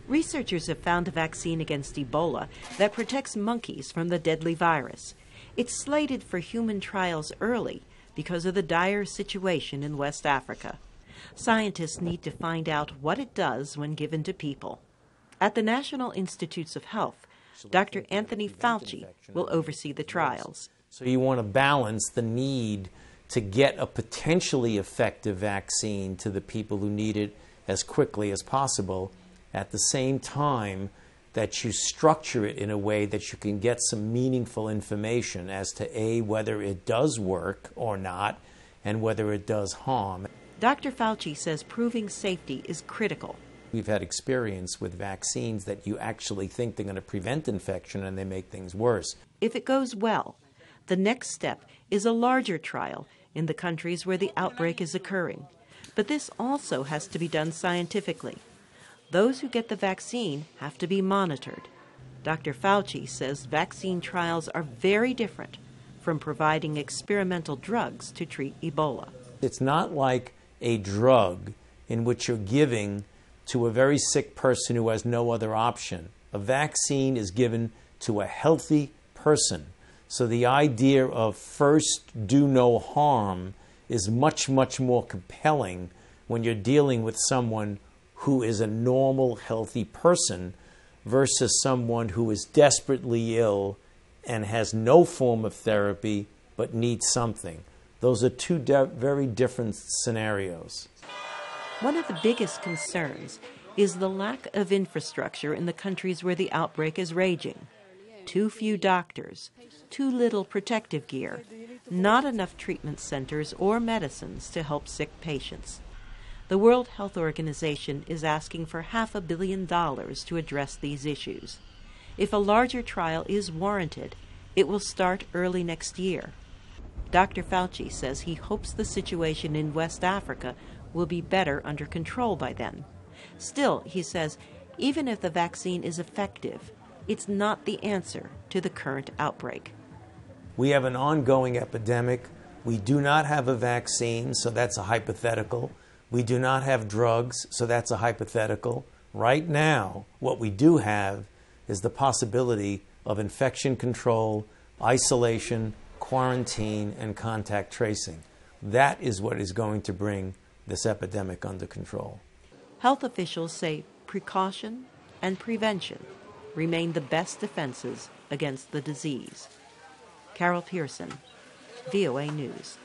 Researchers have found a vaccine against Ebola that protects monkeys from the deadly virus. It's slated for human trials early because of the dire situation in West Africa. Scientists need to find out what it does when given to people. At the National Institutes of Health, Dr. Anthony Fauci will oversee the trials. So you want to balance the need to get a potentially effective vaccine to the people who need it as quickly as possible, at the same time that you structure it in a way that you can get some meaningful information as to A, whether it does work or not, and whether it does harm. Dr. Fauci says proving safety is critical. We've had experience with vaccines that you actually think they're going to prevent infection and they make things worse. If it goes well, the next step is a larger trial in the countries where the outbreak is occurring. But this also has to be done scientifically. Those who get the vaccine have to be monitored. Dr. Fauci says vaccine trials are very different from providing experimental drugs to treat Ebola. It's not like a drug in which you're giving to a very sick person who has no other option. A vaccine is given to a healthy person. So the idea of first do no harm is much, much more compelling when you're dealing with someone who is a normal, healthy person versus someone who is desperately ill and has no form of therapy but needs something. Those are two very different scenarios. One of the biggest concerns is the lack of infrastructure in the countries where the outbreak is raging. Too few doctors, too little protective gear, not enough treatment centers or medicines to help sick patients. The World Health Organization is asking for $500 million to address these issues. If a larger trial is warranted, it will start early next year. Dr. Fauci says he hopes the situation in West Africa will be better under control by then. Still, he says, even if the vaccine is effective, it's not the answer to the current outbreak. We have an ongoing epidemic. We do not have a vaccine, so that's a hypothetical. We do not have drugs, so that's a hypothetical. Right now, what we do have is the possibility of infection control, isolation, quarantine, and contact tracing. That is what is going to bring this epidemic under control. Health officials say precaution and prevention remain the best defenses against the disease. Carol Pearson, VOA News.